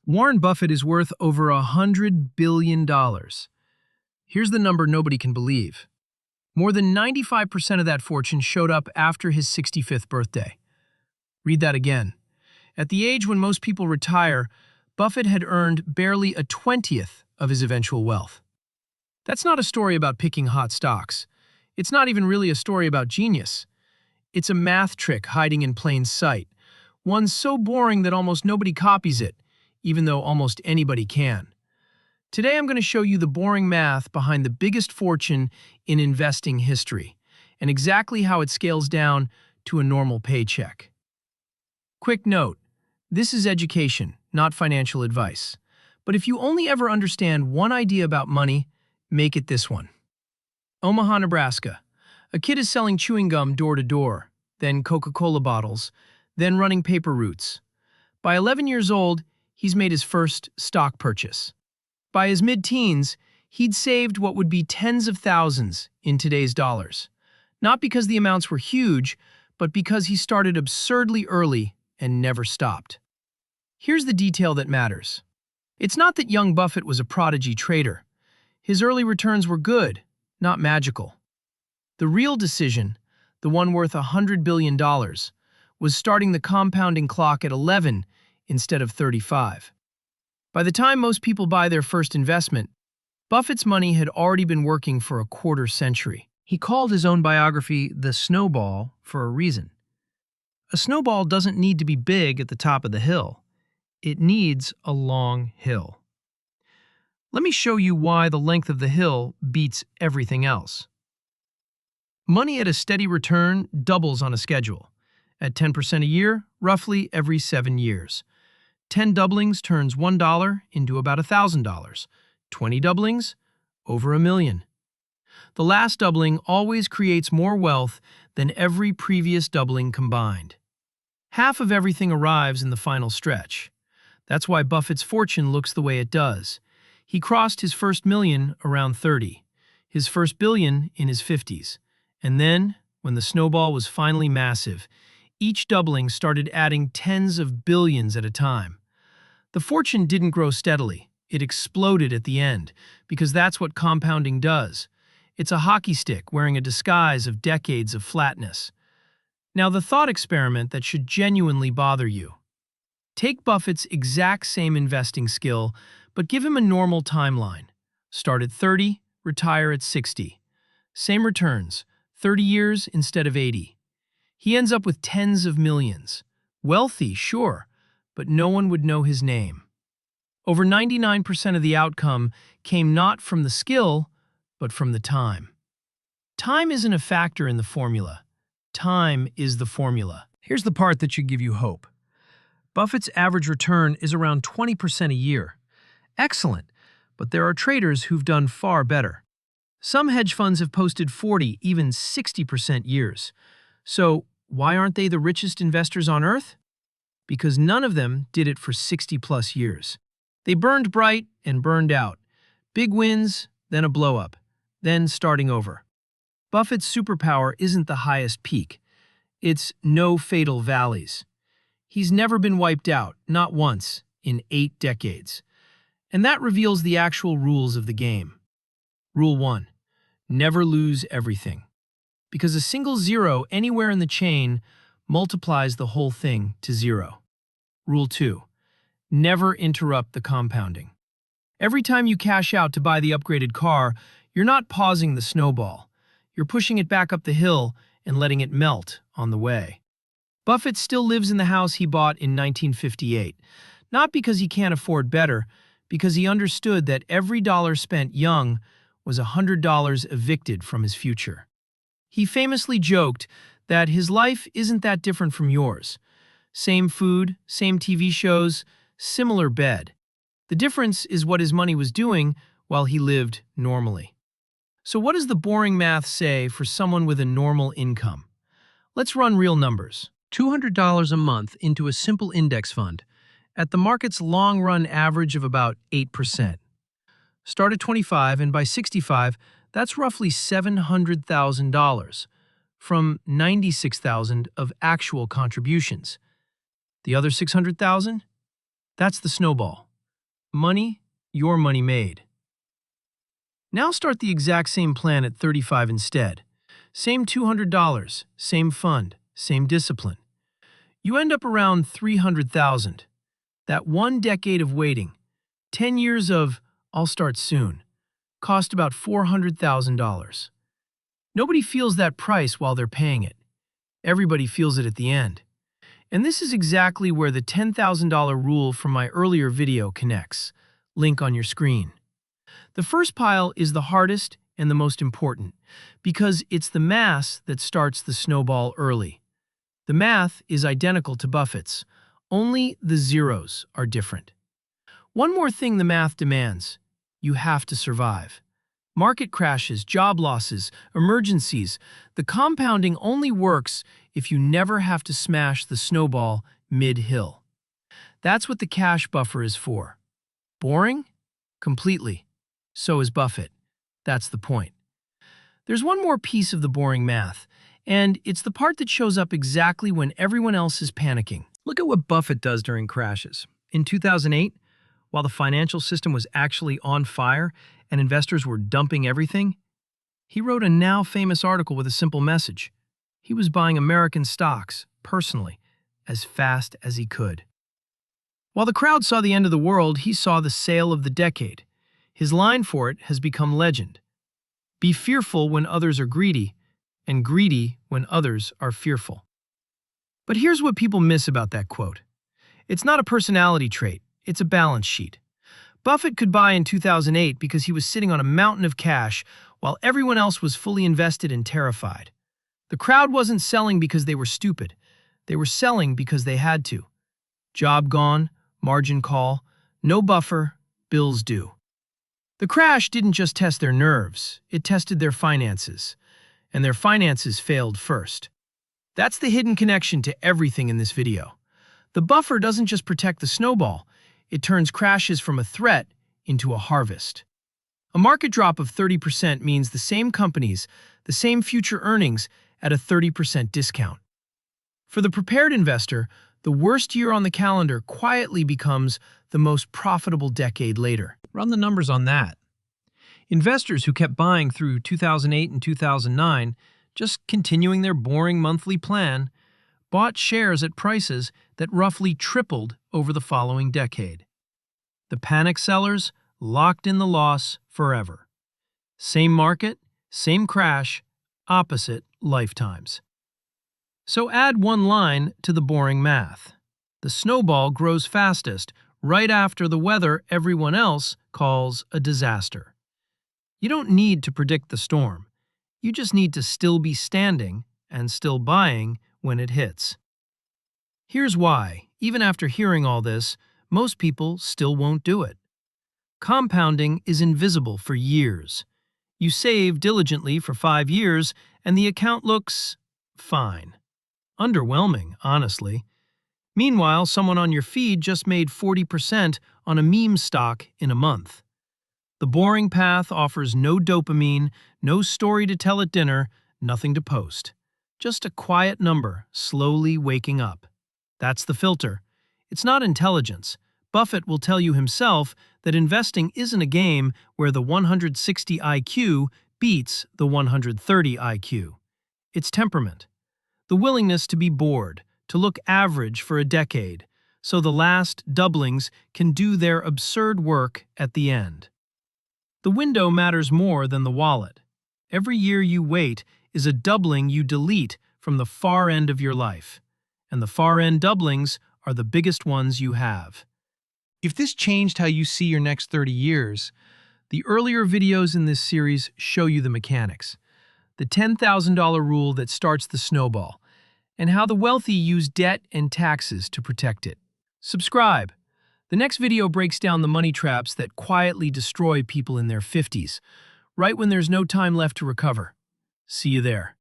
Warren Buffett is worth over $100 billion. Here's the number nobody can believe. More than 95% of that fortune showed up after his 65th birthday. Read that again. At the age when most people retire, Buffett had earned barely a 20th of his eventual wealth. That's not a story about picking hot stocks. It's not even really a story about genius. It's a math trick hiding in plain sight, one so boring that almost nobody copies it, even though almost anybody can. Today I'm going to show you the boring math behind the biggest fortune in investing history, and exactly how it scales down to a normal paycheck. Quick note, this is education, not financial advice. But if you only ever understand one idea about money, make it this one. Omaha, Nebraska. A kid is selling chewing gum door to door, then Coca-Cola bottles, then running paper routes. By 11 years old, he's made his first stock purchase. By his mid-teens, he'd saved what would be tens of thousands in today's dollars. Not because the amounts were huge, but because he started absurdly early and never stopped. Here's the detail that matters. It's not that young Buffett was a prodigy trader. His early returns were good, not magical. The real decision, the one worth $100 billion, was starting the compounding clock at 11 instead of 35. By the time most people buy their first investment, Buffett's money had already been working for a quarter century. He called his own biography the Snowball for a reason. A snowball doesn't need to be big at the top of the hill. It needs a long hill. Let me show you why the length of the hill beats everything else. Money at a steady return doubles on a schedule. At 10% a year, roughly every 7 years. 10 doublings turns $1 into about $1,000. 20 doublings, over $1 million. The last doubling always creates more wealth than every previous doubling combined. Half of everything arrives in the final stretch. That's why Buffett's fortune looks the way it does. He crossed his first million around 30, his first billion in his 50s. And then, when the snowball was finally massive, each doubling started adding tens of billions at a time. The fortune didn't grow steadily. It exploded at the end, because that's what compounding does. It's a hockey stick wearing a disguise of decades of flatness. Now, the thought experiment that should genuinely bother you. Take Buffett's exact same investing skill, but give him a normal timeline. Start at 30, retire at 60. Same returns, 30 years instead of 80. He ends up with tens of millions. Wealthy, sure, but no one would know his name. Over 99% of the outcome came not from the skill, but from the time. Time isn't a factor in the formula. Time is the formula. Here's the part that should give you hope. Buffett's average return is around 20% a year. Excellent, but there are traders who've done far better. Some hedge funds have posted 40, even 60% years. So why aren't they the richest investors on earth? Because none of them did it for 60-plus years. They burned bright and burned out. Big wins, then a blow-up, then starting over. Buffett's superpower isn't the highest peak. It's no fatal valleys. He's never been wiped out, not once, in 8 decades. And that reveals the actual rules of the game. Rule 1. Never lose everything. Because a single zero anywhere in the chain multiplies the whole thing to 0. Rule 2. Never interrupt the compounding. Every time you cash out to buy the upgraded car, you're not pausing the snowball. You're pushing it back up the hill and letting it melt on the way. Buffett still lives in the house he bought in 1958, not because he can't afford better, because he understood that every dollar spent young was $100 evicted from his future. He famously joked that his life isn't that different from yours. Same food, same TV shows, similar bed. The difference is what his money was doing while he lived normally. So what does the boring math say for someone with a normal income? Let's run real numbers. $200 a month into a simple index fund at the market's long-run average of about 8%. Start at 25, and by 65, that's roughly $700,000 from $96,000 of actual contributions. The other $600,000? That's the snowball. Money, your money made. Now start the exact same plan at 35 instead. Same $200, same fund, same discipline. You end up around 300,000. That 1 decade of waiting, 10 years of "I'll start soon," cost about $400,000. Nobody feels that price while they're paying it. Everybody feels it at the end. And this is exactly where the $10,000 rule from my earlier video connects. Link on your screen. The first pile is the hardest and the most important, because it's the math that starts the snowball early. The math is identical to Buffett's, only the zeros are different. One more thing the math demands: you have to survive. Market crashes, job losses, emergencies. The compounding only works if you never have to smash the snowball mid-hill. That's what the cash buffer is for. Boring? Completely. So is Buffett. That's the point. There's one more piece of the boring math, and it's the part that shows up exactly when everyone else is panicking. Look at what Buffett does during crashes. In 2008, while the financial system was actually on fire and investors were dumping everything, he wrote a now famous article with a simple message. He was buying American stocks, personally, as fast as he could. While the crowd saw the end of the world, he saw the sale of the decade. His line for it has become legend. Be fearful when others are greedy, and greedy when others are fearful. But here's what people miss about that quote. It's not a personality trait, it's a balance sheet. Buffett could buy in 2008 because he was sitting on a mountain of cash while everyone else was fully invested and terrified. The crowd wasn't selling because they were stupid. They were selling because they had to. Job gone, margin call, no buffer, bills due. The crash didn't just test their nerves, it tested their finances. And their finances failed first. That's the hidden connection to everything in this video. The buffer doesn't just protect the snowball, it turns crashes from a threat into a harvest. A market drop of 30% means the same companies, the same future earnings at a 30% discount. For the prepared investor, the worst year on the calendar quietly becomes the most profitable decade later. Run the numbers on that. Investors who kept buying through 2008 and 2009, just continuing their boring monthly plan, bought shares at prices that roughly tripled over the following decade. The panic sellers locked in the loss forever. Same market, same crash, opposite lifetimes. So add one line to the boring math. The snowball grows fastest right after the weather everyone else calls a disaster. You don't need to predict the storm. You just need to still be standing and still buying when it hits. Here's why, even after hearing all this, most people still won't do it. Compounding is invisible for years. You save diligently for 5 years, and the account looks fine. Underwhelming, honestly. Meanwhile, someone on your feed just made 40% on a meme stock in a month. The boring path offers no dopamine, no story to tell at dinner, nothing to post. Just a quiet number slowly waking up. That's the filter. It's not intelligence. Buffett will tell you himself that investing isn't a game where the 160 IQ beats the 130 IQ. It's temperament. The willingness to be bored, to look average for a decade, so the last doublings can do their absurd work at the end. The window matters more than the wallet. Every year you wait is a doubling you delete from the far end of your life. And the far end doublings are the biggest ones you have. If this changed how you see your next 30 years, the earlier videos in this series show you the mechanics. The $10,000 rule that starts the snowball, and how the wealthy use debt and taxes to protect it. Subscribe. The next video breaks down the money traps that quietly destroy people in their 50s, right when there's no time left to recover. See you there.